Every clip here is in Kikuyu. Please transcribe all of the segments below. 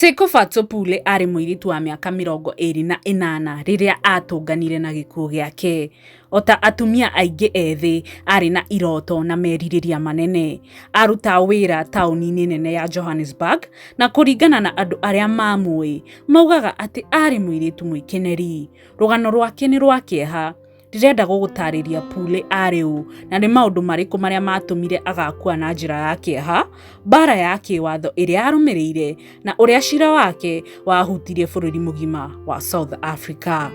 Sekou Fatsopule arĩ mũirĩtu wa mĩaka 28 rĩrĩa atũnganire na gĩkuũ gĩake. Ota atumia aingĩ ethĩ arĩ na iroto na merirĩria manene. Arutaga wĩra taũni-inĩ nene ya Johannesburg na kũringana na andũ arĩa mamũĩ maugaga atĩ arĩ mũirĩtu mwĩkeneri. Rũgano rwake nĩ rwa kĩeha. Ndĩrenda gũgũtarĩria Pule arĩ ũ na nĩ maũndũ marĩkũ marĩa matũmire agakua na njĩra ya kĩeha, mbara ya kĩwatho ĩrĩa yarũmĩrĩire na ũrĩa cira wake wahutirie bũrũri mũgima wa South Africa.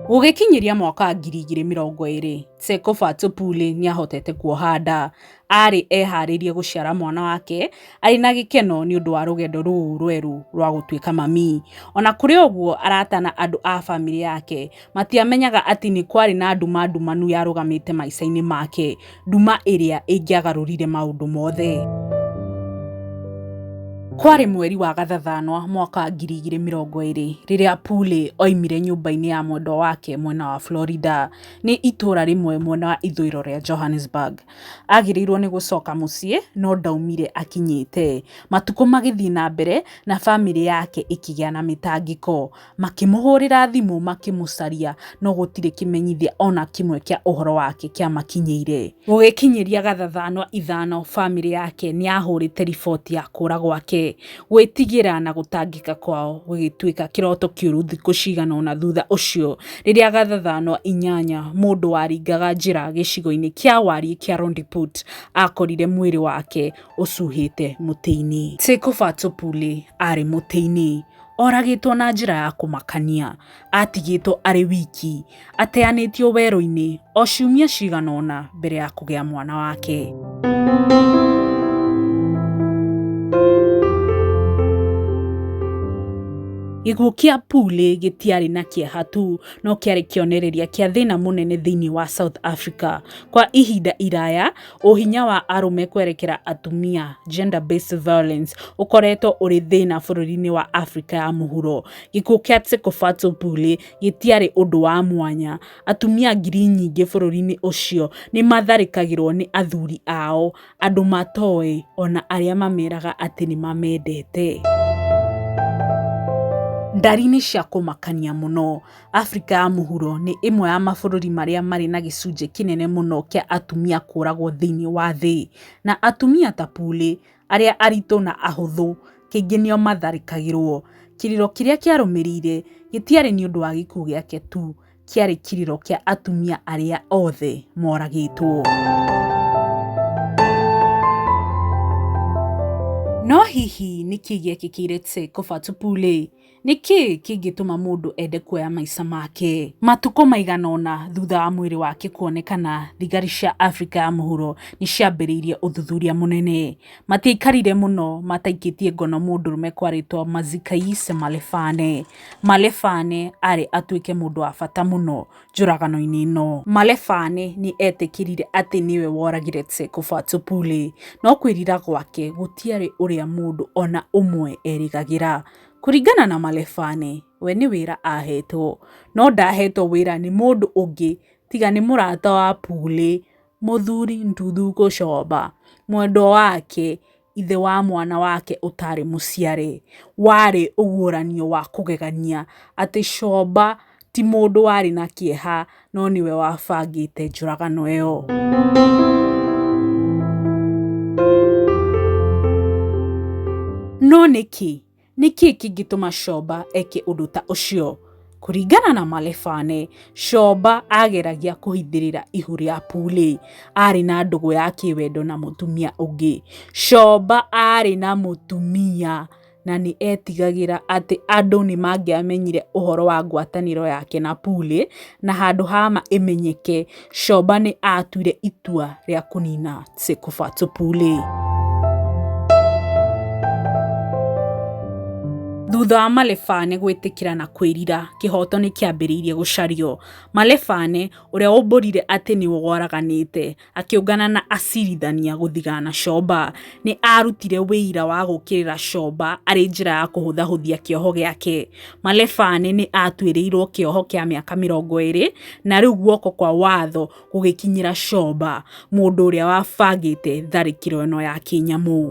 Gũgĩkinyĩria mwaka wa 2020, Sekou Fatsopule nĩahotete kuoha nda. Arĩ eharĩirie gũciara mwana wake, arĩ na gĩkeno nĩ ũndũ wa rũgendo rũu rwerũ rwa gũtuĩka mami. Ona kũrĩ ũguo, arata na andũ a bamĩrĩ yake matiamenyaga atĩ nĩ kwarĩ na nduma ndumanu yarũgamĩte maica-inĩ make, nduma ĩrĩa ĩngĩagarũrire maũndũ mothe. Kwarĩ mweri wa Gathathanwa mwaka wa 2020 rĩrĩa Pule oimire nyũmba-inĩ ya mwendwa wake mwena wa Florida, nĩ itũũra rĩmwe mwena wa ithũĩro rĩa Johannesburg. Agĩrĩirwo nĩ gũcoka mũciĩ no ndaumire akinyĩte. Matukũ magĩthiĩ na mbere na bamĩrĩ yake ĩkĩgĩa na mĩtangĩko. Makĩmũhũrĩra thimũ makĩmũcaria no gũtirĩ kĩmenyithia ona kĩmwe kĩa ũhoro wake kĩamakinyĩire. Gũgĩkinyĩria Gathathanwa 5 bamĩrĩ yake nĩyahũrĩte riboti ya kũũra gwake. Gwĩtigĩra na gũtangĩka kwao gũgĩtuĩka kĩroto kĩũru thikũ cigana ũna thutha ũcio rĩrĩa Gathathanwa 8 mũndũ waringaga njĩra gĩcigo-inĩ kĩa Wariĩ kĩa Rondiput akorire mwĩrĩ wake ũcuhĩte mũtĩ-inĩ. Sekou Fatsopule arĩ mũtĩ-inĩ, oragĩtwo na njĩra ya kũmakania, atigĩtwo arĩ wiki, ateanĩtio werũ-inĩ o ciumia cigana ũna mbere ya kũgĩa mwana wake. Gĩkuũ kĩa Pule gĩtiarĩ na kĩeha tu, no kĩarĩ kĩonereria kĩa thĩna mũnene thĩinĩ wa South Africa. Kwa ihinda iraya, ũhinya wa arũme kwerekera atumia, gender based violence, ũkoretwo ũrĩ thĩna bũrũri-inĩ wa Afrika ya mũhuro. Gĩkuũ kĩa Sekou Fatsopule gĩtiarĩ ũndũ wa mwanya. Atumia ngiri nyingĩ bũrũri-inĩ ũcio nĩ matharĩkagĩrwo nĩ athuri ao, andũ matoĩ ona arĩa mameraga atĩ nĩ mamendete. Ndari-inĩ cia kũmakania mũno, Afrika ya mũhuro nĩ ĩmwe ya mabũrũri marĩa marĩ na gĩcunjĩ kĩnene mũno kĩa atumia kũũragwo thĩinĩ wa thĩ. Na atumia ta Pule, arĩa aritũ na ahũthũ, kaingĩ nĩo matharĩkagĩrwo. Kĩrĩro kĩrĩa kĩarũmĩrĩire gĩtiarĩ nĩ ũndũ wa gĩkuũ gĩake tu, kĩarĩ kĩrĩro kĩa atumia arĩa othe moragĩtwo. No hihi nĩkĩ gĩekĩkĩire Sekou Fatsopule? Nĩkĩ kĩngĩtũma mũndũ ende kuoya maica make? Matukũ maigana ũna thutha wa mwĩrĩ wake kuonekana, thigari cia Afrika ya mũhuro nĩciambĩrĩirie ũthuthuria mũnene. Matiaikarire mũno mataikĩtie ngono mũndũrũme kwarĩtwo Mazikayise Malefane. Malefane arĩ atuĩke mũndũ wa bata mũno njũragano-inĩ ĩno. Malefane nĩ etĩkĩrire atĩ nĩwe woragire Sekou Fatsopule, no kwĩrira gwake gũtiarĩ ũrĩa mũndũ ona ũmwe erĩgagĩra. Kũringana na Malefane, we nĩ wĩra ahetwo, no ndahetwo wĩra nĩ mũndũ ũngĩ tiga nĩ mũrata wa Pule, mũthuri Ntuthu Gũcoba, mwendwa wake, ithe wa mwana wake ũtarĩ mũciare. Warĩ ũguũranio wa kũgegania atĩ Coba ti mũndũ warĩ na kĩeha, no nĩwe wabangĩte njũragano ĩyo. No nĩkĩ kĩngĩtũma Coba eke ũndũ ta ũcio? Kũringana na Malefane, Coba ageragia kũhithĩrĩra ihu rĩa Pule. Arĩ na ndũgũ ya kĩwendo na mũtumia ũngĩ. Coba arĩ na mũtumia na nĩ etigagĩra atĩ andũ nĩ mangĩamenyire ũhoro wa ngwatanĩro yake na Pule, na handũ hama ĩmenyeke, Coba nĩ atuire itua rĩa kũnina Sekou Fatsopule. Thutha wa Malefane gwĩtĩkĩra na kwĩrira, kĩhoto nĩ kĩambĩrĩirie gũcario. Malefane, ũrĩa wombũrire atĩ nĩwe waraganĩte, akĩũngana na acirithania gũthigana Coba, nĩ arutire wĩira wa gũkĩrĩra Coba arĩ njĩra ya kũhũthahũthia kĩoho gĩake. Malefane nĩ atuĩrĩirwo kĩoho kĩa mĩaka 20 na rĩu guoko kwa watho gũgĩkinyĩra Coba, mũndũ ũrĩa wabangĩte tharĩkĩro ĩno ya kĩnyamũ.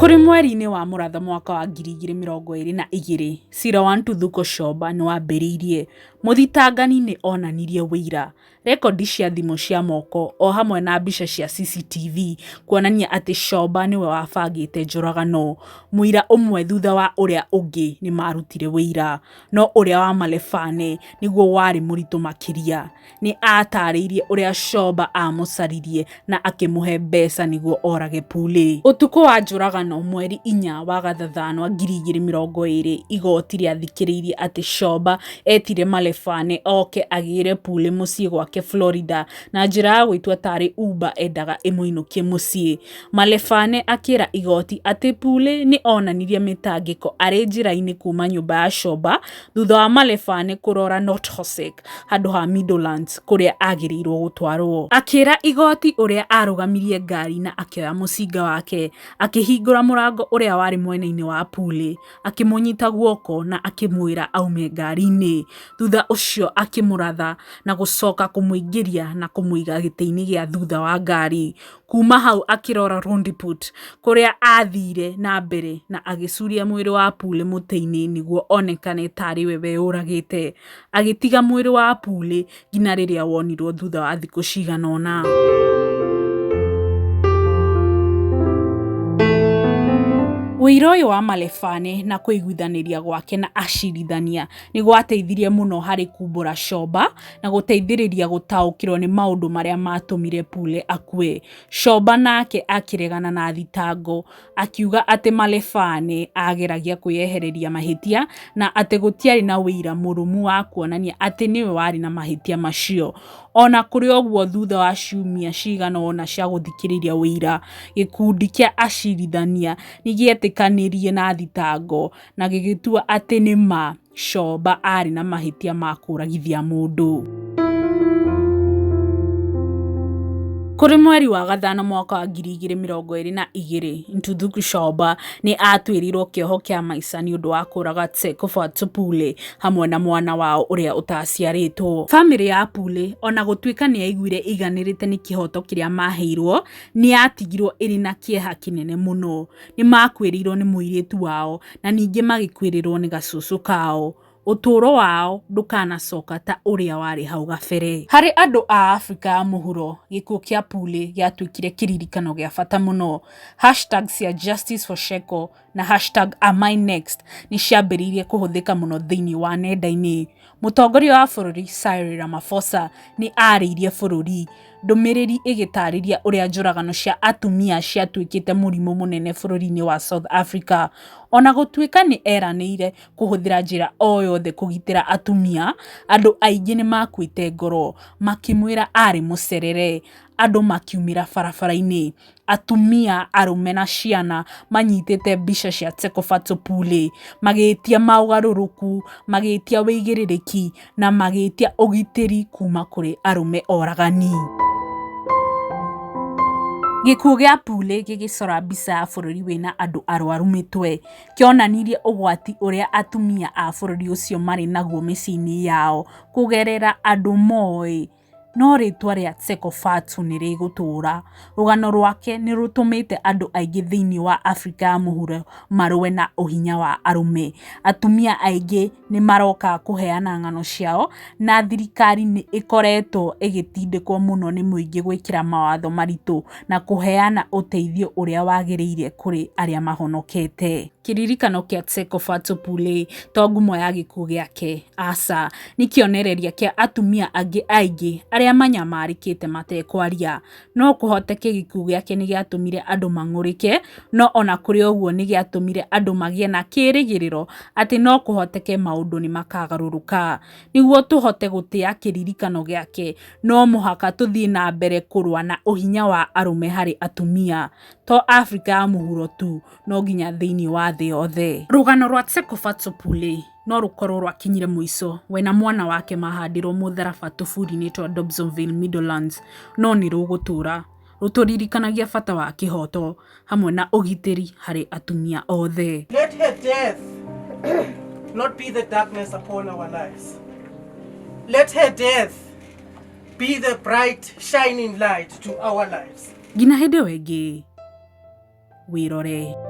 Kũrĩ mweri-inĩ wa Mũratho mwaka wa 2022, cira wa Ntuthuko Coba nĩ wambĩrĩirie. Mũthitangani nĩ onanirie wĩira, rekondi cia thimũ cia moko o hamwe na mbica cia CCTV kuonania atĩ Coba nĩwe wabangĩte njũragano. Mũira ũmwe thutha wa ũrĩa ũngĩ nĩ marutire wĩira, no ũrĩa wa Malefane nĩguo warĩ mũritũ makĩria. Nĩ atarĩirie ũrĩa Coba amũcaririe na akĩmũhe mbeca nĩguo orage Pule. Ũtukũ wa njũragano mweri 4 wa Gathathano 2020, igoti rĩathikĩrĩirie atĩ Coba etire Malefane oke agĩre Pule mũciĩ gwake Florida na njĩra ya gwĩtua tarĩ Uber endaga ĩmũinũkie mũciĩ. Malefane akĩra igoti atĩ Pule nĩ onanirie mĩtangĩko arĩ njĩra-inĩ kuma nyũmba ya Coba thutha wa Malefane kũrora North Hosek handũ ha Meadowlands kũrĩa agĩrĩirwo gũtwarwo. Akĩra igoti ũrĩa arũgamirie ngari na akĩoya mũcinga wake, akĩhingũra mũrango ũrĩa warĩ mwena-inĩ wa Pule, akĩmũnyita guoko na akĩmwĩra aume ngari-inĩ. Thutha ũcio akĩmũratha na gũcoka kũmũingĩria na kũmũiga gĩtĩ-inĩ gĩa thutha wa ngari. Kuma hau akĩrora Rondiput kũrĩa athire na mbere na agĩcuria mwĩrĩ wa Pule mũtĩ-inĩ nĩguo onekane tarĩ we weyũragĩte. Agĩtiga mwĩrĩ wa Pule nginya rĩrĩa wonirwo thutha wa thikũ cigana ũna. Wĩira ũyũ wa Malefane na kũiguithanĩria gwake na acirithania nĩ gwateithirie mũno harĩ kumbũra Coba na gũteithĩrĩria gũtaũkĩrwo nĩ maũndũ marĩa matũmire Pule akue. Coba nake akĩregana na thitango, akiuga atĩ Malefane ageragia kwĩyehereria mahĩtia na atĩ gũtiarĩ na wĩira mũrũmu wa kuonania atĩ nĩwe warĩ na mahĩtia macio. Ona kũrĩ ũguo, thutha wa ciumia cigana ũna cia gũthikĩrĩria wĩira, gĩkundi kĩa acirithania nĩ gĩetĩkanĩrie na thitango na gĩgĩtua atĩ nĩ ma Coba arĩ na mahĩtia ma kũragithia mũndũ. Kũrĩ mweri wa Gathano mwaka wa 2022, Ntuthuko Coba nĩ atuĩrirwo kĩoho kĩa maica nĩ ũndũ wa kũraga Tshegofatso Pule hamwe na mwana wao ũrĩa ũtaciarĩtwo. Famĩlĩ ya Pule, ona gũtuĩka nĩ yaiguire iganĩrĩte nĩ kĩhoto kĩrĩa maheirwo, nĩ yatigirwo ĩrĩ na kĩeha kĩnene mũno. Nĩ makwĩrĩirwo nĩ mũirĩtu wao na ningĩ magĩkwĩrĩrwo nĩ gacũcũ kao. Ũtũũro wao ndũkanacoka ta ũrĩa warĩ hau gabere. Harĩ andũ a Afrika ya mũhuro, gĩkuũ kĩa Pule gĩatuĩkire kĩririkano gĩa bata mũno. Hashtag cia Justice for Sheko na hashtag #AmInext nĩ ciambĩrĩirie kũhũthĩka mũno thĩinĩ wa nenda-inĩ. Mũtongoria wa bũrũri Cyril Ramaphosa nĩ arĩirie bũrũri, ndũmĩrĩri ĩgĩtarĩria ũrĩa njũragano cia atumia ciatuĩkĩte mũrimũ mũnene bũrũri-inĩ wa South Africa. Ona gũtuĩka nĩ eranĩire kũhũthĩra njĩra o yothe kũgitĩra atumia, andũ aingĩ nĩ makuĩte ngoro makĩmwĩra arĩ mũcerere. Andũ makiumĩra barabara-inĩ, atumia, arũme na ciana manyitĩte mbica cia Tshegofatso Pule, magĩtia maũgarũrũku, magĩtia wĩigĩrĩrĩki na magĩtia ũgitĩri kuma kũrĩ arũme oragani. Gĩkuũ gĩa Pule gĩgĩcora mbica ya bũrũri wĩna andũ arwaru mĩtwe, kĩonanirie ũgwati ũrĩa atumia a bũrũri ũcio marĩ naguo mĩciĩ-inĩ yao kũgerera andũ moĩ. No rĩtwa rĩa Tshegofatso nĩ rĩgũtũũra. Rũgano rwake nĩ rũtũmĩte andũ aingĩ thĩinĩ wa Afrika ya mũhuro marũe na ũhinya wa arũme. Atumia aingĩ nĩ maroka kũheana ng'ano ciao na thirikari nĩ ĩkoretwo ĩgĩtindĩkwo mũno nĩ mũingĩ gwĩkĩra mawatho maritũ na kũheana ũteithio ũrĩa wagĩrĩire kũrĩ arĩa mahonokete. Kĩririkano kĩa Tshegofatso Pule to ngumo ya gĩkuũ gĩake, aca, nĩ kĩonereria kĩa atumia angĩ aingĩ arĩa manyamarĩkĩte matekwaria. No kũhoteke gĩkuũ gĩake nĩ gĩatũmire andũ mang'ũrĩke, no ona kũrĩ ũguo nĩ gĩatũmire andũ magĩe na kĩĩrĩgĩrĩro atĩ no kũhoteke maũndũ maũndũ nĩ makagarũrũka nĩguo tũhote gũtĩa kĩririkano gĩake no mũhaka tũthiĩ na mbere kũrũa na ũhinya wa arũme harĩ atumia to Afrika ya mũhuro tu no nginya thĩinĩ wa thĩ yothe. Rũgano rwa Tsekofatso Pule no rũkorwo rwakinyire mũico we na mwana wake mahandirwo mũtharaba tũbũri-inĩ twa Dobsonville Meadowlands no nĩ rũgũtũra rũtũririkanagia bata wa kĩhoto hamwe na ũgitĩri harĩ atumia othe. Let her death not be the darkness upon our lives. Let her death be the bright shining light to our lives. Ngina hĩndĩ ĩyo ĩngĩ wĩrore.